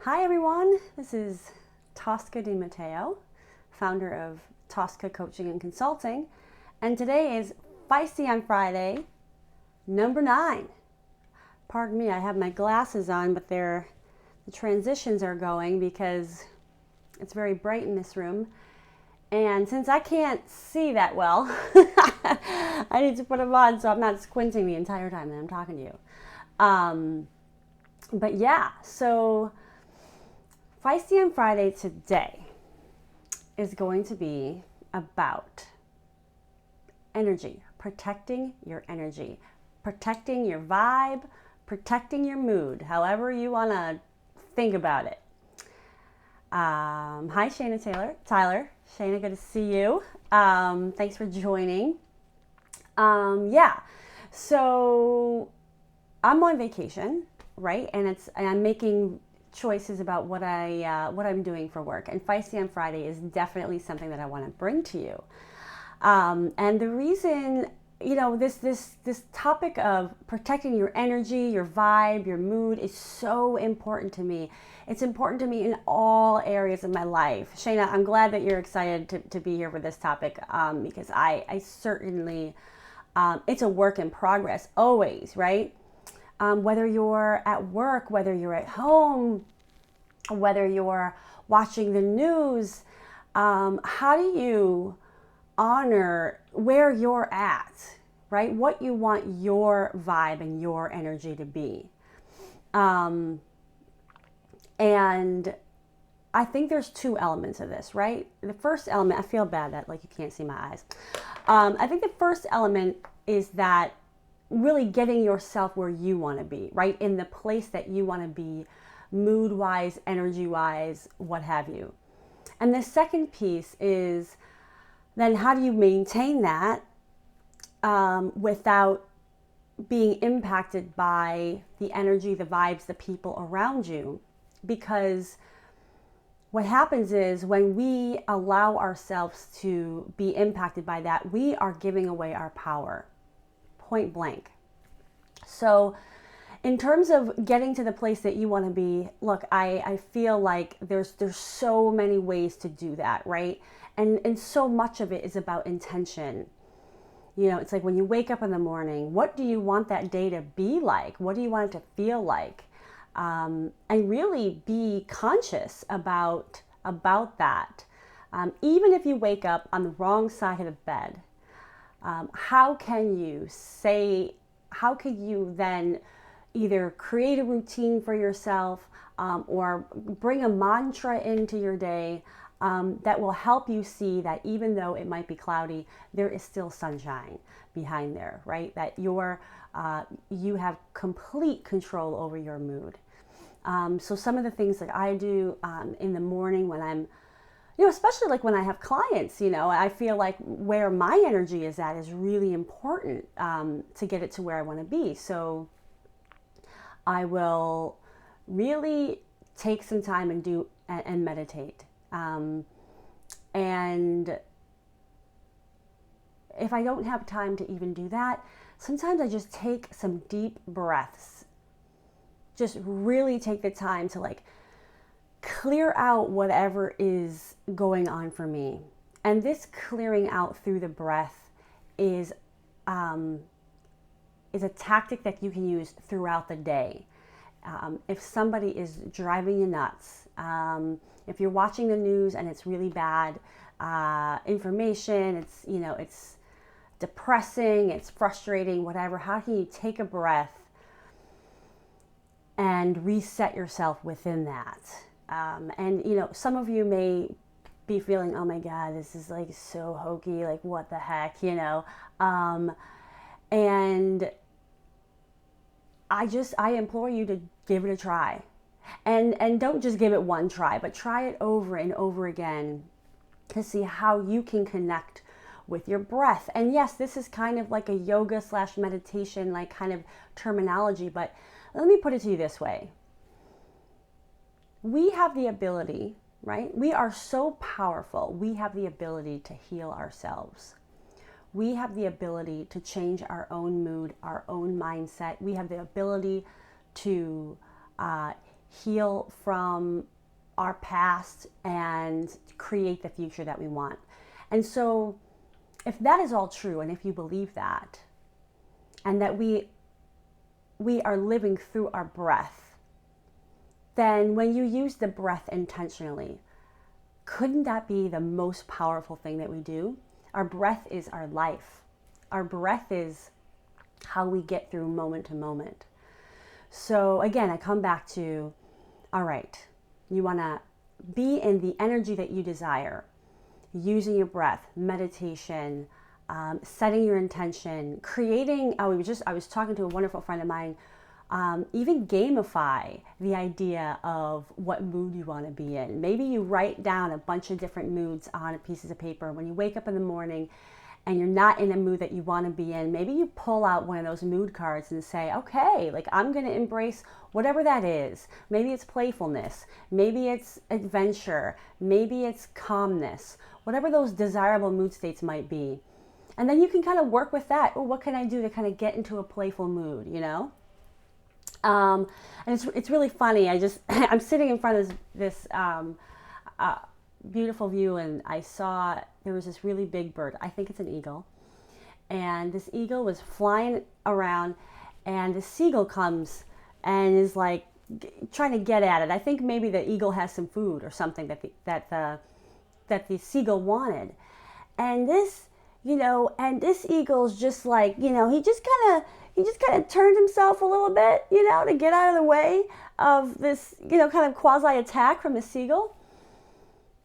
Hi everyone, this is Tosca Di Matteo, founder of Tosca Coaching and Consulting, and today is Feisty on Friday, number 9. Pardon me, I have my glasses on, but the transitions are going because it's very bright in this room. And since I can't see that well, I need to put them on so I'm not squinting the entire time that I'm talking to you. But yeah, so Feisty on Friday today is going to be about energy, protecting your energy, protecting your vibe, protecting your mood, however you want to think about it. Hi, Tyler. Shayna, good to see you. Thanks for joining. So I'm on vacation, right? And I'm making choices about what I'm doing for work. And Feisty on Friday is definitely something that I want to bring to you. And the reason, this topic of protecting your energy, your vibe, your mood is so important to me. It's important to me in all areas of my life. Shayna, I'm glad that you're excited to be here for this topic because I certainly, it's a work in progress always, right? Whether you're at work, whether you're at home, whether you're watching the news, how do you honor where you're at, right? What you want your vibe and your energy to be. And I think there's two elements of this, right? The first element, I feel bad that like you can't see my eyes. I think the first element is that really getting yourself where you want to be, right? In the place that you want to be, mood-wise, energy-wise, what have you. And the second piece is then how do you maintain that without being impacted by the energy, the vibes, the people around you? Because what happens is when we allow ourselves to be impacted by that, we are giving away our power, point blank. So in terms of getting to the place that you want to be, look, I feel like there's so many ways to do that, right? And so much of it is about intention. It's like when you wake up in the morning, what do you want that day to be like? What do you want it to feel like? And really be conscious about that. Even if you wake up on the wrong side of the bed, how can you then either create a routine for yourself or bring a mantra into your day that will help you see that even though it might be cloudy, there is still sunshine behind there, right? That you have complete control over your mood. So some of the things that I do in the morning when I'm, especially like when I have clients, I feel like where my energy is at is really important to get it to where I want to be. So I will really take some time and meditate. And if I don't have time to even do that, sometimes I just take some deep breaths. Just really take the time to like clear out whatever is going on for me. And this clearing out through the breath is a tactic that you can use throughout the day. If somebody is driving you nuts, if you're watching the news and it's really bad information, it's depressing, it's frustrating, whatever, how can you take a breath and reset yourself within that? And some of you may be feeling, oh my God, this is like so hokey, like what the heck, and I implore you to give it a try. And don't just give it one try, but try it over and over again to see how you can connect with your breath. And yes, this is kind of like a yoga / meditation, like kind of terminology, but let me put it to you this way. We have the ability, right? We are so powerful. We have the ability to heal ourselves. We have the ability to change our own mood, our own mindset. We have the ability to heal from our past, and create the future that we want. And so if that is all true, and if you believe that, and that we are living through our breath, then when you use the breath intentionally, couldn't that be the most powerful thing that we do? Our breath is our life. Our breath is how we get through moment to moment. So again, I come back to, all right, you want to be in the energy that you desire, using your breath, meditation, setting your intention, creating. I was talking to a wonderful friend of mine. Even gamify the idea of what mood you want to be in. Maybe you write down a bunch of different moods on pieces of paper. When you wake up in the morning and you're not in a mood that you want to be in, maybe you pull out one of those mood cards and say, okay, like I'm going to embrace whatever that is. Maybe it's playfulness, maybe it's adventure, maybe it's calmness, whatever those desirable mood states might be. And then you can kind of work with that. Oh, what can I do to kind of get into a playful mood, you know? And it's really funny. I'm sitting in front of this beautiful view, and I saw there was this really big bird. I think it's an eagle. And this eagle was flying around, and the seagull comes and is like trying to get at it. I think maybe the eagle has some food or something that the seagull wanted. And this eagle's just like, he just kind of turned himself a little bit, to get out of the way of this, kind of quasi attack from the seagull.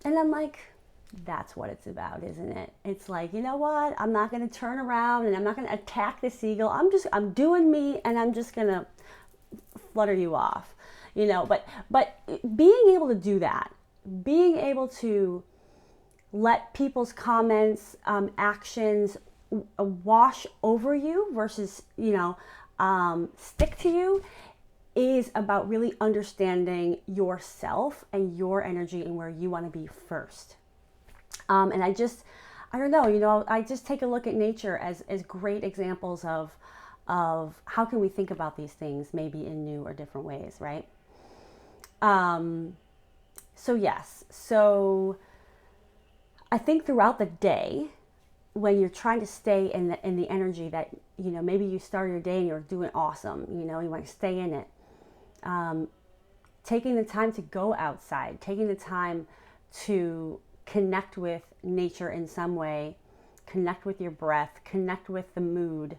And I'm like, that's what it's about, isn't it? It's like, you know what? I'm not going to turn around and I'm not going to attack the seagull. I'm doing me, and I'm just going to flutter you off, but being able to do that, being able to let people's comments, actions wash over you versus, stick to you, is about really understanding yourself and your energy and where you want to be first. And I don't know, I just take a look at nature as great examples of how can we think about these things maybe in new or different ways, right? So I think throughout the day, when you're trying to stay in the energy that, maybe you start your day and you're doing awesome, you want to stay in it. Taking the time to go outside, taking the time to connect with nature in some way, connect with your breath, connect with the mood,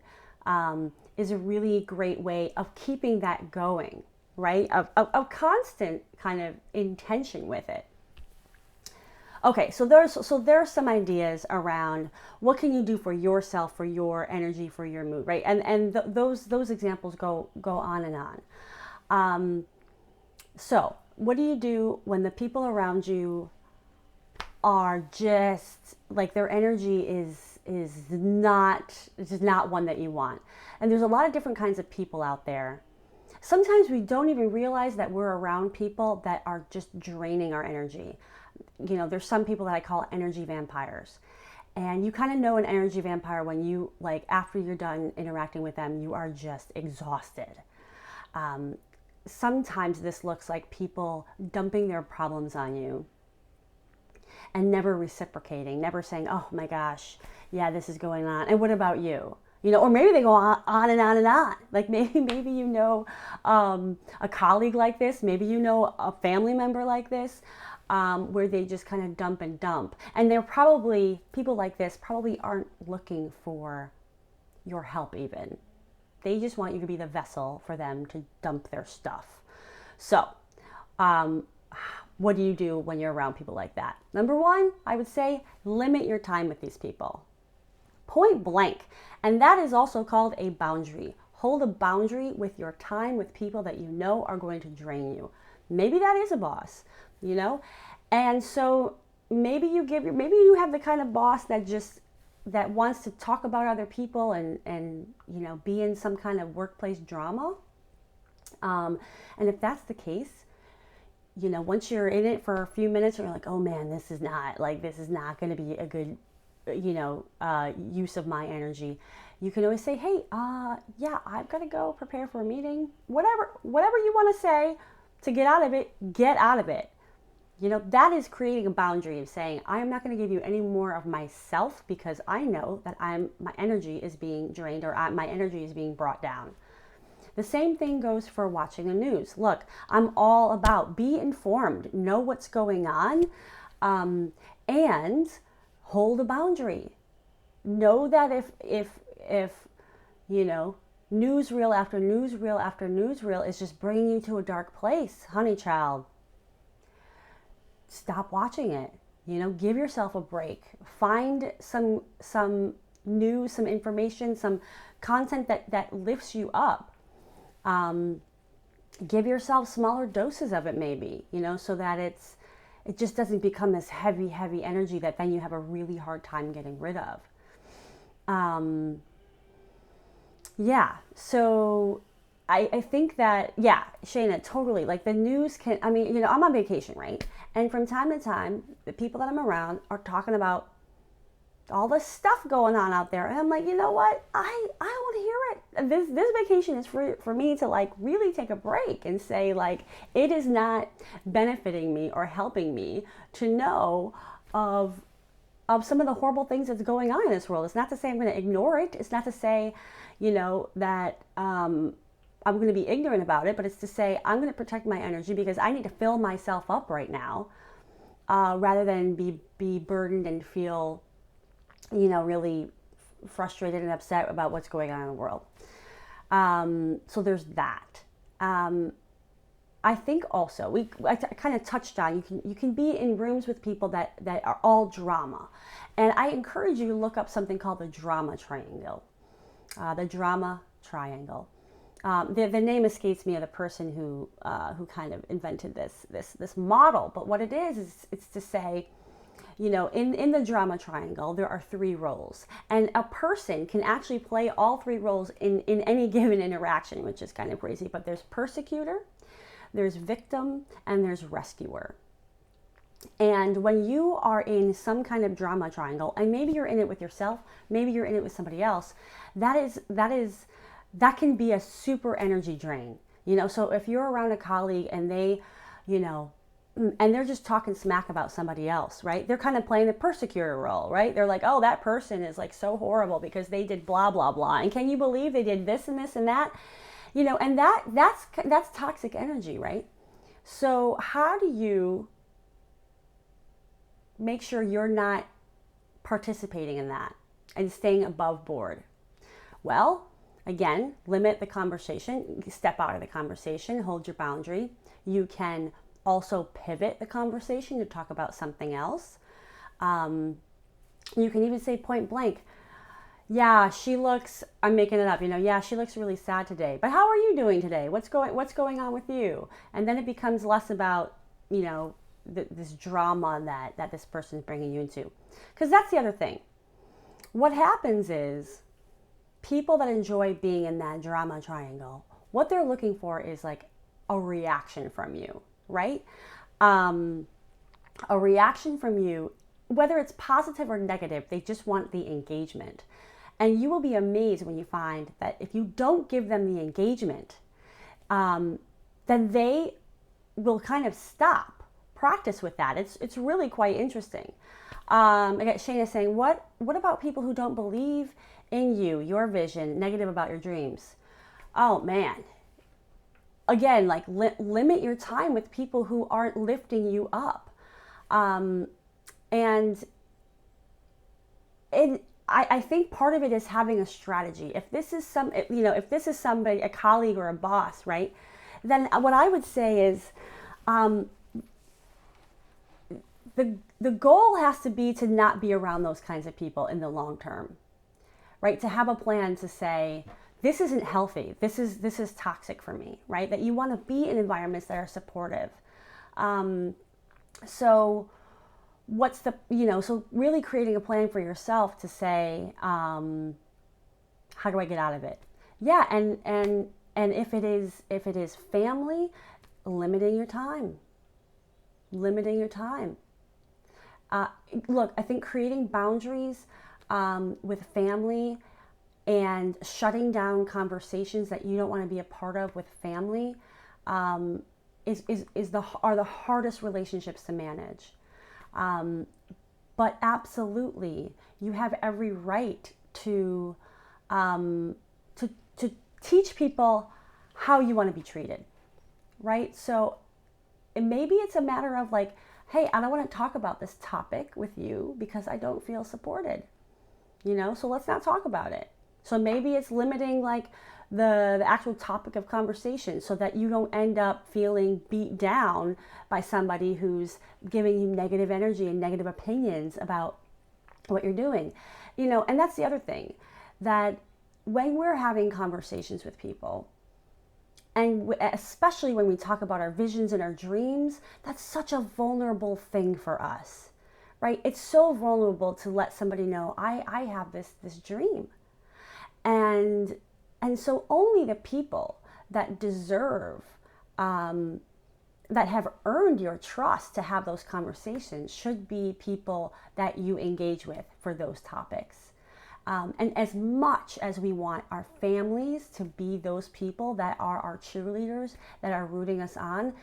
is a really great way of keeping that going, right? Of constant kind of intention with it. Okay, so there's some ideas around what can you do for yourself, for your energy, for your mood, right? And those examples go on and on. So what do you do when the people around you are just like their energy is not one that you want? And there's a lot of different kinds of people out there. Sometimes we don't even realize that we're around people that are just draining our energy. There's some people that I call energy vampires. And you kind of know an energy vampire when you, like, after you're done interacting with them, you are just exhausted. Sometimes this looks like people dumping their problems on you and never reciprocating, never saying, oh my gosh, yeah, this is going on. And what about you? Or maybe they go on and on and on. Like maybe a colleague like this, maybe a family member like this, where they just kind of dump and dump. And people like this probably aren't looking for your help even. They just want you to be the vessel for them to dump their stuff. So, what do you do when you're around people like that? Number one, I would say limit your time with these people. Point blank. And that is also called a boundary. Hold a boundary with your time with people that you know are going to drain you. Maybe that is a boss, And so maybe you have the kind of boss that wants to talk about other people and be in some kind of workplace drama. And if that's the case, once you're in it for a few minutes, you're like, oh man, this is not going to be a good, use of my energy. You can always say, hey, yeah, I've got to go prepare for a meeting. Whatever you want to say, to get out of it, get out of it. That is creating a boundary of saying, I am not going to give you any more of myself because I know that my energy is being drained, or my energy is being brought down. The same thing goes for watching the news. Look, I'm all about be informed, know what's going on, and hold a boundary. Know that if newsreel after newsreel after newsreel is just bringing you to a dark place, honey child, stop watching it. Give yourself a break. Find some news, some information, some content that lifts you up. Give yourself smaller doses of it, maybe, so that it just doesn't become this heavy energy that then you have a really hard time getting rid of. So I think that, Shayna, totally. Like the news I'm on vacation, right? And from time to time, the people that I'm around are talking about all the stuff going on out there. And I'm like, you know what? I don't want to hear it. This vacation is for me to like really take a break and say like, it is not benefiting me or helping me to know of some of the horrible things that's going on in this world. It's not to say I'm going to ignore it. It's not to say, that I'm going to be ignorant about it, but it's to say I'm going to protect my energy because I need to fill myself up right now, rather than be burdened and feel, really frustrated and upset about what's going on in the world. So there's that. I think also I kind of touched on you can be in rooms with people that are all drama, and I encourage you to look up something called the drama triangle. The drama triangle. The name escapes me of the person who kind of invented this model, but what it is it's to say, in the drama triangle, there are 3 roles, and a person can actually play all 3 roles in any given interaction, which is kind of crazy. But there's persecutor, there's victim, and there's rescuer. And when you are in some kind of drama triangle, and maybe you're in it with yourself, maybe you're in it with somebody else, that can be a super energy drain. So if you're around a colleague and they, and they're just talking smack about somebody else, right? They're kind of playing the persecutor role, right? They're like, oh, that person is like so horrible because they did blah, blah, blah. And can you believe they did this and this and that? And that's toxic energy, right? So how do you make sure you're not participating in that and staying above board? Well, again, limit the conversation, step out of the conversation, hold your boundary. You can also pivot the conversation to talk about something else. You can even say point blank, yeah, she looks, I'm making it up, yeah, she looks really sad today, but how are you doing today? What's going on with you? And then it becomes less about, this drama that this person is bringing you into. Because that's the other thing. What happens is people that enjoy being in that drama triangle, what they're looking for is like a reaction from you, right? A reaction from you, whether it's positive or negative, they just want the engagement. And you will be amazed when you find that if you don't give them the engagement, then they will kind of stop. Practice with that. It's really quite interesting. I got Shayna saying, what about people who don't believe in you, your vision, negative about your dreams? Oh man. Again, like limit your time with people who aren't lifting you up. I think part of it is having a strategy. If this is somebody, a colleague or a boss, right? Then what I would say is, the goal has to be to not be around those kinds of people in the long term, right? To have a plan to say, this isn't healthy. This is toxic for me, right? That you want to be in environments that are supportive. So really creating a plan for yourself to say, how do I get out of it? Yeah. And if it is family, limiting your time. Look, I think creating boundaries with family and shutting down conversations that you don't want to be a part of with family are the hardest relationships to manage. But absolutely, you have every right to to teach people how you want to be treated, right? So maybe it's a matter of like, hey, I don't want to talk about this topic with you because I don't feel supported, so let's not talk about it. So maybe it's limiting like the actual topic of conversation so that you don't end up feeling beat down by somebody who's giving you negative energy and negative opinions about what you're doing. And that's the other thing, that when we're having conversations with people, and especially when we talk about our visions and our dreams, that's such a vulnerable thing for us, right? It's so vulnerable to let somebody know, I have this dream. And so only the people that deserve, that have earned your trust to have those conversations should be people that you engage with for those topics. And as much as we want our families to be those people that are our cheerleaders, that are rooting us on,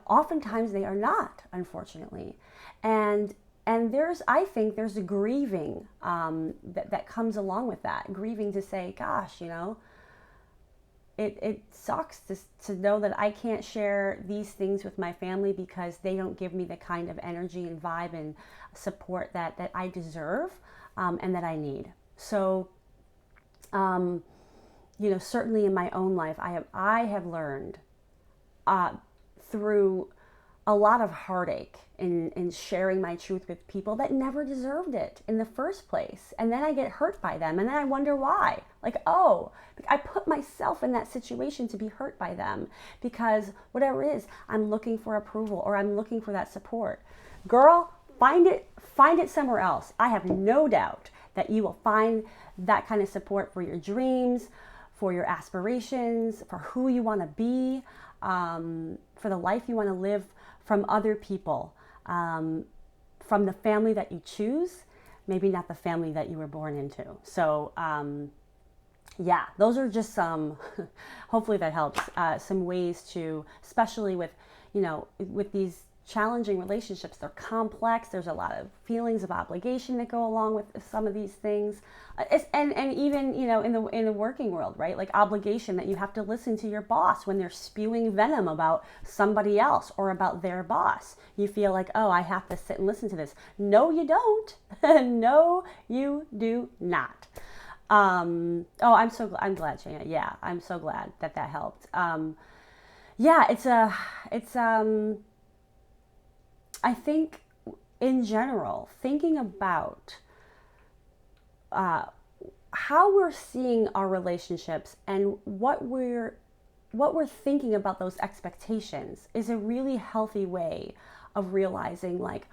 oftentimes they are not, unfortunately. And I think there's a grieving that comes along with that. Grieving to say, gosh, it sucks to know that I can't share these things with my family because they don't give me the kind of energy and vibe and support that I deserve and that I need. So, certainly in my own life, I have learned through a lot of heartache in sharing my truth with people that never deserved it in the first place. And then I get hurt by them. And then I wonder why. Like, oh, I put myself in that situation to be hurt by them because whatever it is, I'm looking for approval or I'm looking for that support. Girl, find it somewhere else. I have no doubt that you will find that kind of support for your dreams, for your aspirations, for who you want to be, for the life you want to live, from other people, from the family that you choose, maybe not the family that you were born into. So yeah, those are just some, hopefully that helps, some ways to, especially with, with these challenging relationships, they're complex. There's a lot of feelings of obligation that go along with some of these things. And even, in the working world, right? Like obligation that you have to listen to your boss when they're spewing venom about somebody else or about their boss. You feel like, oh, I have to sit and listen to this. No, you don't. No, you do not. I'm glad, Shana. Yeah, I'm so glad that helped. I think in general, thinking about how we're seeing our relationships and what we're thinking about those expectations is a really healthy way of realizing like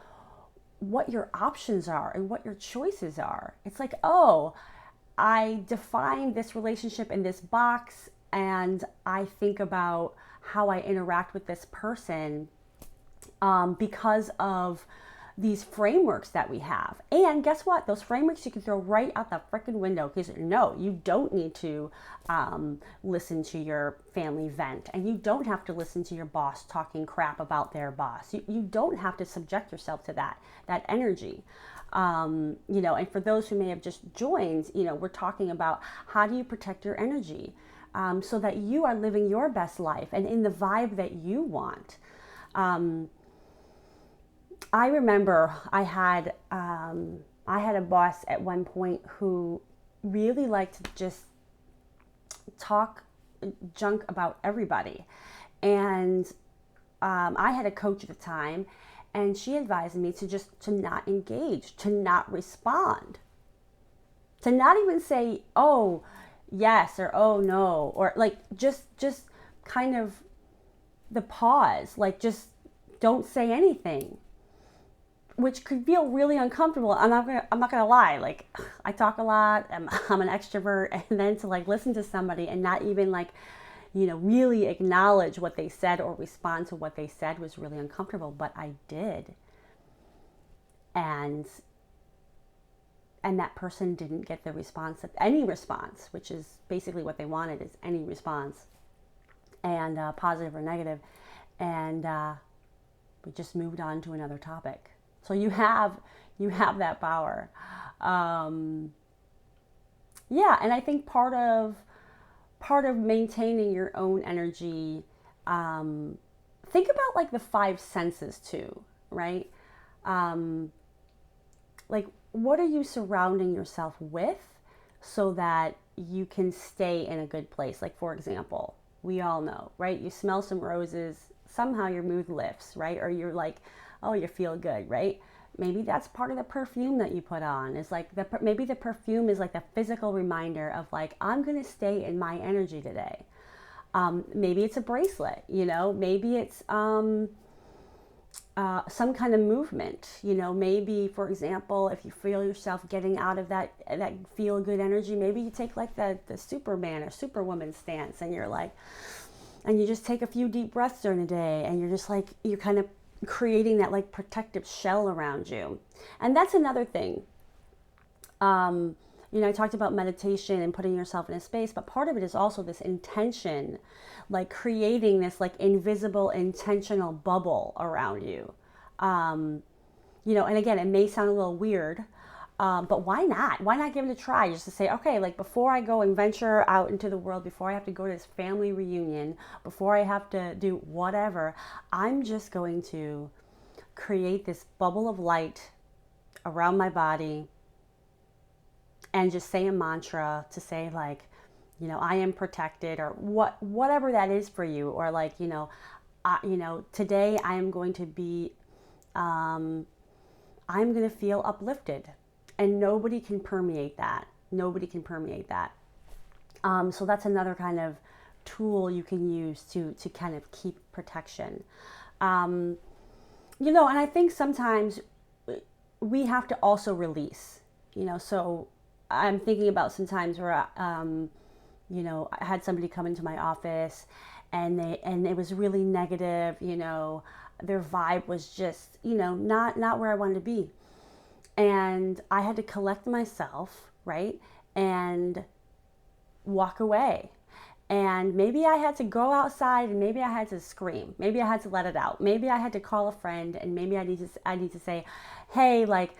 what your options are and what your choices are. It's like, oh, I define this relationship in this box and I think about how I interact with this person because of these frameworks that we have. And guess what? Those frameworks you can throw right out the freaking window because no, you don't need to listen to your family vent, and you don't have to listen to your boss talking crap about their boss. You don't have to subject yourself to that energy. And for those who may have just joined, we're talking about how do you protect your energy so that you are living your best life and in the vibe that you want. I remember I had a boss at one point who really liked to just talk junk about everybody. And I had a coach at the time, and she advised me to not engage, to not respond, to not even say, oh, yes, or oh, no, or like just kind of the pause, like just don't say anything. Which could feel really uncomfortable. I'm not gonna lie. Like, I talk a lot. I'm an extrovert, and then to like listen to somebody and not even like, really acknowledge what they said or respond to what they said was really uncomfortable. But I did, and that person didn't get the response, any response, which is basically what they wanted, is any response, and positive or negative. and we just moved on to another topic. So you have that power. Yeah, and I think part of maintaining your own energy, think about like the five senses too, right? Um, like, what are you surrounding yourself with so that you can stay in a good place? Like, for example, we all know, right? You smell some roses, somehow your mood lifts, right? Or you're like, oh, you feel good, right? Maybe that's part of the perfume that you put on. Is like maybe the perfume is like the physical reminder of like, I'm gonna stay in my energy today. Maybe it's a bracelet, you know. Maybe it's some kind of movement, you know. Maybe, for example, if you feel yourself getting out of that feel good energy, maybe you take like the Superman or Superwoman stance, and you're like, and you just take a few deep breaths during the day, and you're just like, you're kind of creating that like protective shell around you. And that's another thing. You know, I talked about meditation and putting yourself in a space, but part of it is also this intention, like creating this like invisible intentional bubble around you. You know, and again, it may sound a little weird, but why not? Why not give it a try? Just to say, okay, like before I go and venture out into the world, before I have to go to this family reunion, before I have to do whatever, I'm just going to create this bubble of light around my body and just say a mantra to say like, you know, I am protected, or whatever that is for you, or like, you know, today I am going to be, I'm going to feel uplifted, and nobody can permeate that. Nobody can permeate that. So that's another kind of tool you can use to kind of keep protection. You know, and I think sometimes we have to also release, you know. So I'm thinking about some times where, you know, I had somebody come into my office, and it was really negative, you know, their vibe was just, you know, not where I wanted to be. And I had to collect myself, right? And walk away. And maybe I had to go outside, and maybe I had to scream. Maybe I had to let it out. Maybe I had to call a friend, and maybe I need to say, hey, like,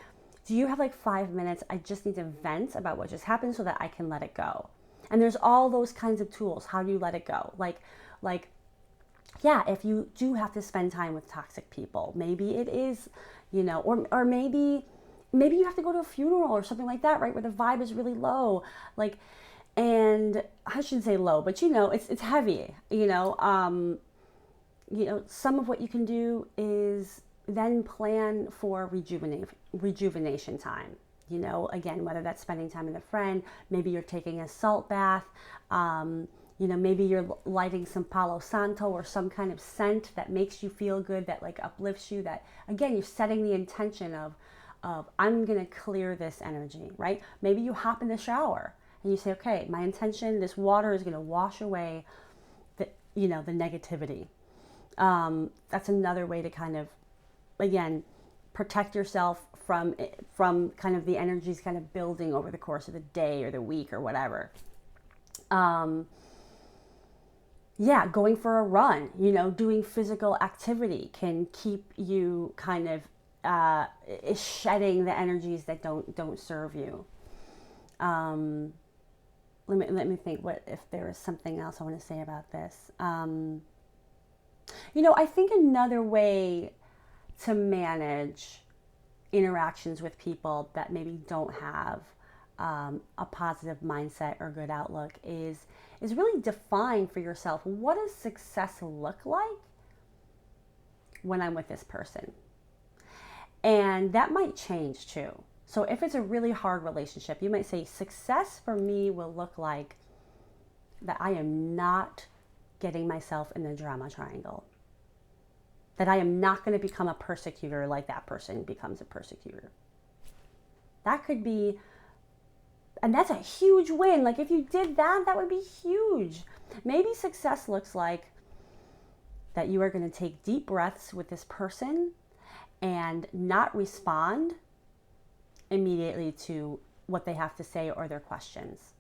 do you have like 5 minutes? I just need to vent about what just happened so that I can let it go. And there's all those kinds of tools. How do you let it go? Like, yeah, if you do have to spend time with toxic people, maybe it is, you know, or maybe you have to go to a funeral or something like that, right? Where the vibe is really low. Like, and I shouldn't say low, but you know, it's heavy, you know. You know, some of what you can do is then plan for rejuvenation time. You know, again, whether that's spending time with a friend, maybe you're taking a salt bath, you know, maybe you're lighting some Palo Santo or some kind of scent that makes you feel good, that like uplifts you, that again, you're setting the intention of I'm going to clear this energy, right? Maybe you hop in the shower and you say, okay, my intention, this water is going to wash away the, you know, the negativity. That's another way to kind of, again, protect yourself from kind of the energies kind of building over the course of the day or the week or whatever. Yeah, going for a run, you know, doing physical activity can keep you kind of shedding the energies that don't serve you. Let me think. What if there is something else I want to say about this? You know, I think another way to manage interactions with people that maybe don't have a positive mindset or good outlook is really define for yourself, what does success look like when I'm with this person? And that might change too. So if it's a really hard relationship, you might say success for me will look like that I am not getting myself in the drama triangle. That I am not going to become a persecutor like that person becomes a persecutor. That could be, and that's a huge win. Like if you did that, that would be huge. Maybe success looks like that you are going to take deep breaths with this person and not respond immediately to what they have to say or their questions.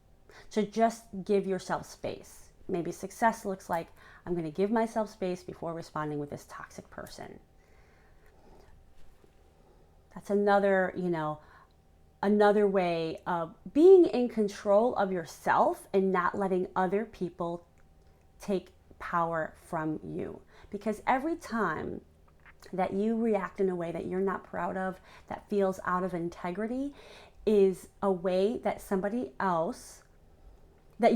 So just give yourself space. Maybe success looks like I'm going to give myself space before responding with this toxic person. That's another, another way of being in control of yourself and not letting other people take power from you. Because every time that you react in a way that you're not proud of, that feels out of integrity, is a way that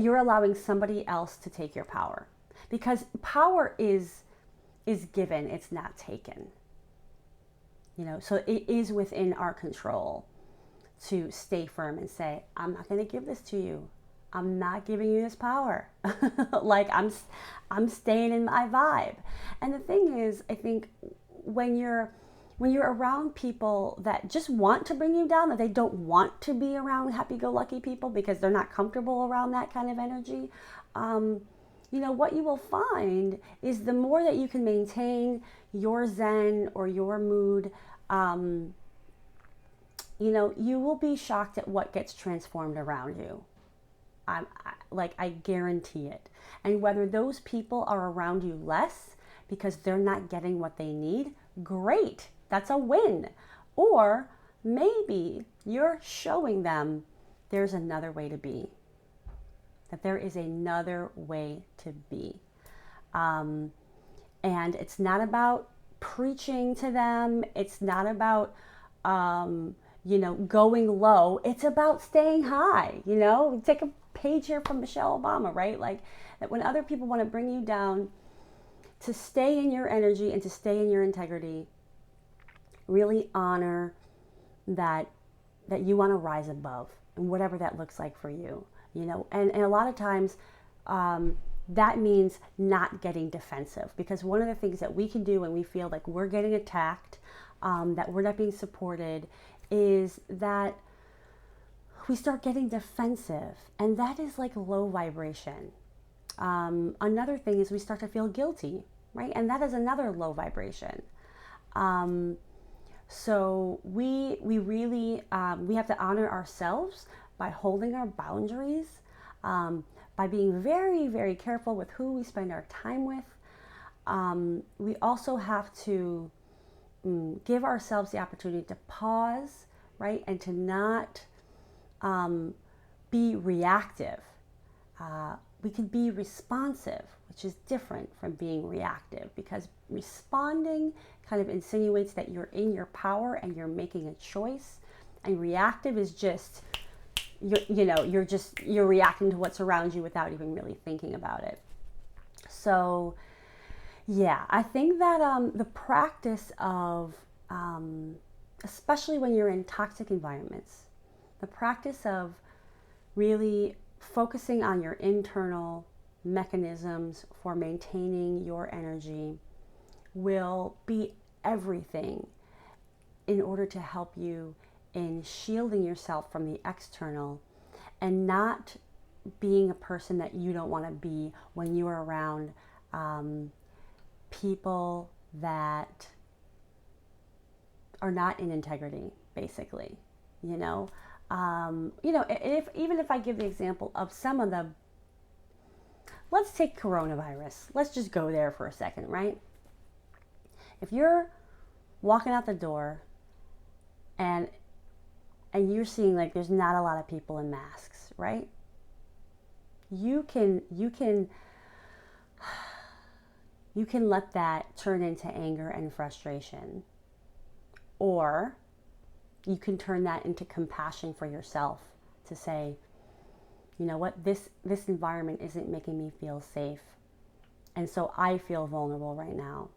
you're allowing somebody else to take your power. Because power is given, it's not taken. So it is within our control to stay firm and say, I'm not going to give this to you. I'm not giving you this power. Like I'm staying in my vibe. And the thing is, I think when you're around people that just want to bring you down, that they don't want to be around happy-go-lucky people because they're not comfortable around that kind of energy, what you will find is the more that you can maintain your zen or your mood, you will be shocked at what gets transformed around you. I guarantee it. And whether those people are around you less because they're not getting what they need, great, that's a win. Or maybe you're showing them there's another way to be, that there is another way to be. And it's not about preaching to them. It's not about, going low. It's about staying high. Take a page here from Michelle Obama, right? Like that when other people want to bring you down, to stay in your energy and to stay in your integrity, really honor that you want to rise above, and whatever that looks like for you, and a lot of times that means not getting defensive, because one of the things that we can do when we feel like we're getting attacked, that we're not being supported, is that we start getting defensive, and that is like low vibration. Another thing is we start to feel guilty, right? And that is another low vibration. So we really we have to honor ourselves by holding our boundaries, by being very, very careful with who we spend our time with. We also have to give ourselves the opportunity to pause, right? And to not be reactive. We can be responsive, which is different from being reactive, because responding kind of insinuates that you're in your power and you're making a choice, and reactive is just you're reacting to what's around you without even really thinking about it. So yeah, I think that the practice of especially when you're in toxic environments, the practice of really focusing on your internal mechanisms for maintaining your energy will be everything in order to help you in shielding yourself from the external and not being a person that you don't want to be when you're around people that are not in integrity, basically, even if I give the example of some of the, let's take coronavirus. Let's just go there for a second, right? If you're walking out the door and you're seeing like there's not a lot of people in masks, right? You can let that turn into anger and frustration. Or you can turn that into compassion for yourself to say, you know what, this environment isn't making me feel safe. And so I feel vulnerable right now.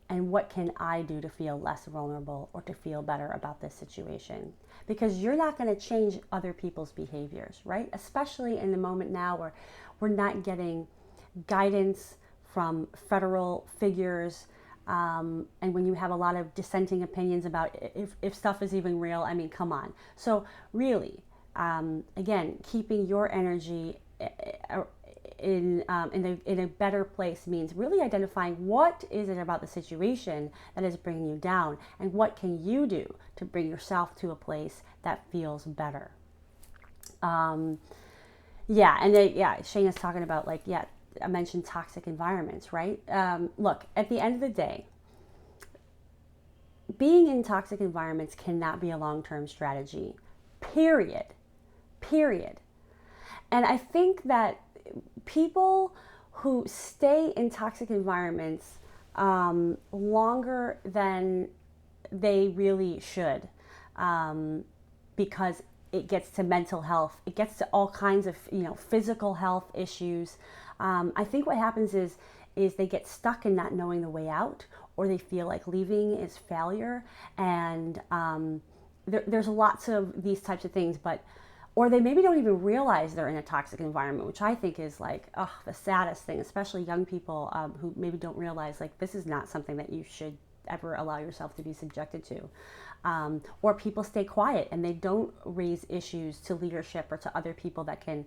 And what can I do to feel less vulnerable or to feel better about this situation? Because you're not going to change other people's behaviors, right? Especially in the moment now where we're not getting guidance from federal figures. And when you have a lot of dissenting opinions about if stuff is even real, I mean, come on. So really, again, keeping your energy in a better place means really identifying what is it about the situation that is bringing you down, and what can you do to bring yourself to a place that feels better. Shane is talking about I mentioned toxic environments, right? Look, at the end of the day, being in toxic environments cannot be a long-term strategy, period. Period. And I think that people who stay in toxic environments longer than they really should, because it gets to mental health, it gets to all kinds of physical health issues. I think what happens is they get stuck in not knowing the way out, or they feel like leaving is failure, and there's lots of these types of things, or they maybe don't even realize they're in a toxic environment, which I think is like, the saddest thing, especially young people who maybe don't realize like this is not something that you should ever allow yourself to be subjected to. Or people stay quiet and they don't raise issues to leadership or to other people that can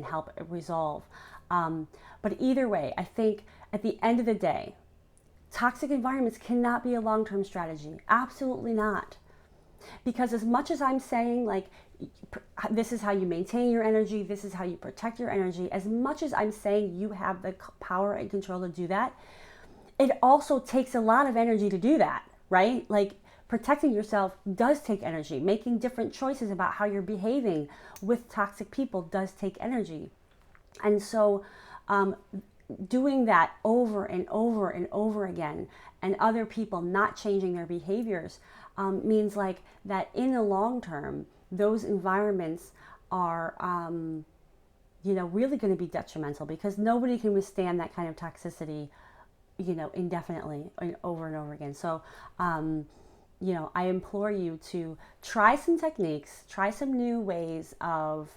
help resolve. But either way, I think at the end of the day, toxic environments cannot be a long-term strategy. Absolutely not. Because as much as I'm saying like, this is how you maintain your energy, this is how you protect your energy, as much as I'm saying you have the power and control to do that, it also takes a lot of energy to do that, right? Like, protecting yourself does take energy. Making different choices about how you're behaving with toxic people does take energy. And so doing that over and over and over again, and other people not changing their behaviors, means like that in the long term, those environments are really going to be detrimental, because nobody can withstand that kind of toxicity indefinitely, over and over again. So I implore you to try some techniques, try some new ways of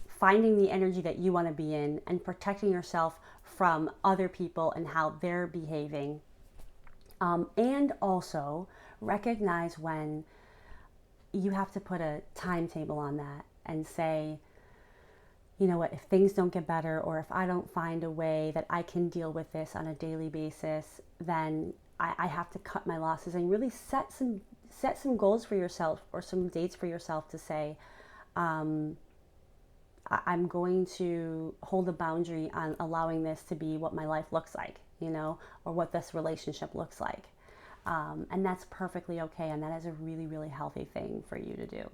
finding the energy that you want to be in, and protecting yourself from other people and how they're behaving. And also recognize when you have to put a timetable on that and say, you know what, if things don't get better, or if I don't find a way that I can deal with this on a daily basis, then I have to cut my losses, and really set some goals for yourself, or some dates for yourself to say, I'm going to hold a boundary on allowing this to be what my life looks like, or what this relationship looks like. And that's perfectly okay. And that is a really, really healthy thing for you to do.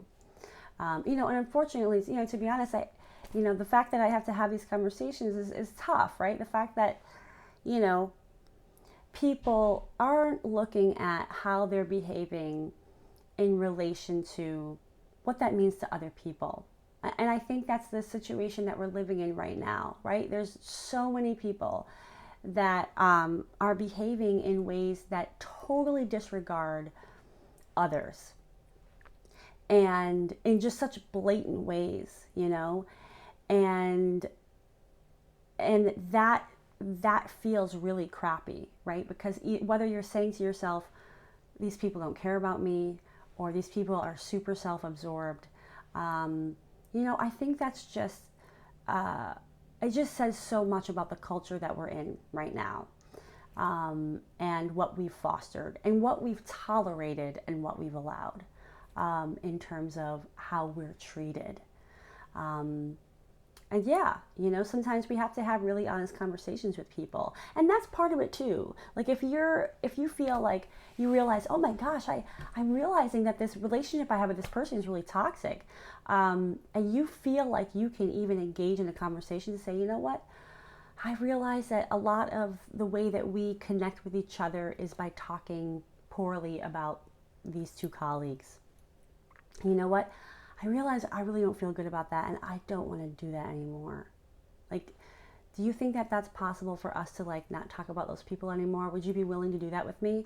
And unfortunately, to be honest, the fact that I have to have these conversations is tough, right? The fact that, people aren't looking at how they're behaving in relation to what that means to other people. And I think that's the situation that we're living in right now, right? There's so many people that are behaving in ways that totally disregard others, and in just such blatant ways, and that feels really crappy, right? Because whether you're saying to yourself, these people don't care about me, or these people are super self-absorbed, I think that's just, it just says so much about the culture that we're in right now, and what we've fostered, and what we've tolerated, and what we've allowed, in terms of how we're treated. And yeah, sometimes we have to have really honest conversations with people. And that's part of it too. Like if you feel like you realize, oh my gosh, I'm realizing that this relationship I have with this person is really toxic. And you feel like you can even engage in a conversation to say, you know what? I realize that a lot of the way that we connect with each other is by talking poorly about these two colleagues. You know what? I realize I really don't feel good about that, and I don't want to do that anymore. Like, do you think that that's possible for us to not talk about those people anymore? Would you be willing to do that with me?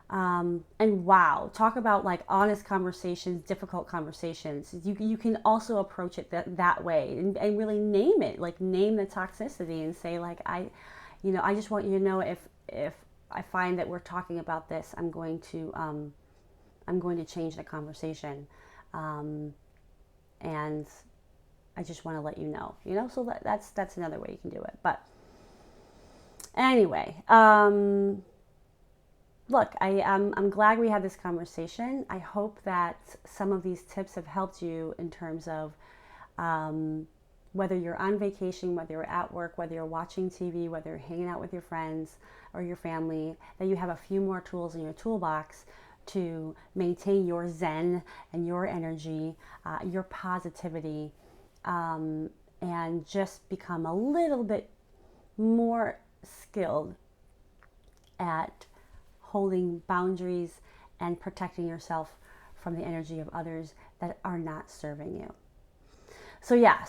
And wow, talk about honest conversations, difficult conversations. You can also approach it that way, and really name it, name the toxicity, and say I just want you to know, if I find that we're talking about this, I'm going to change the conversation. And I just want to let you know, so that's another way you can do it. But anyway, look, I'm glad we had this conversation. I hope that some of these tips have helped you in terms of whether you're on vacation, whether you're at work, whether you're watching TV, whether you're hanging out with your friends or your family, that you have a few more tools in your toolbox to maintain your zen and your energy, your positivity, and just become a little bit more skilled at holding boundaries and protecting yourself from the energy of others that are not serving you. So yeah,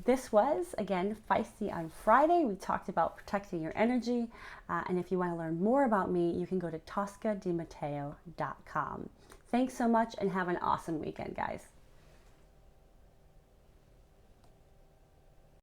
this was, again, Feisty on Friday. We talked about protecting your energy. And if you want to learn more about me, you can go to toscadimateo.com. Thanks so much and have an awesome weekend, guys.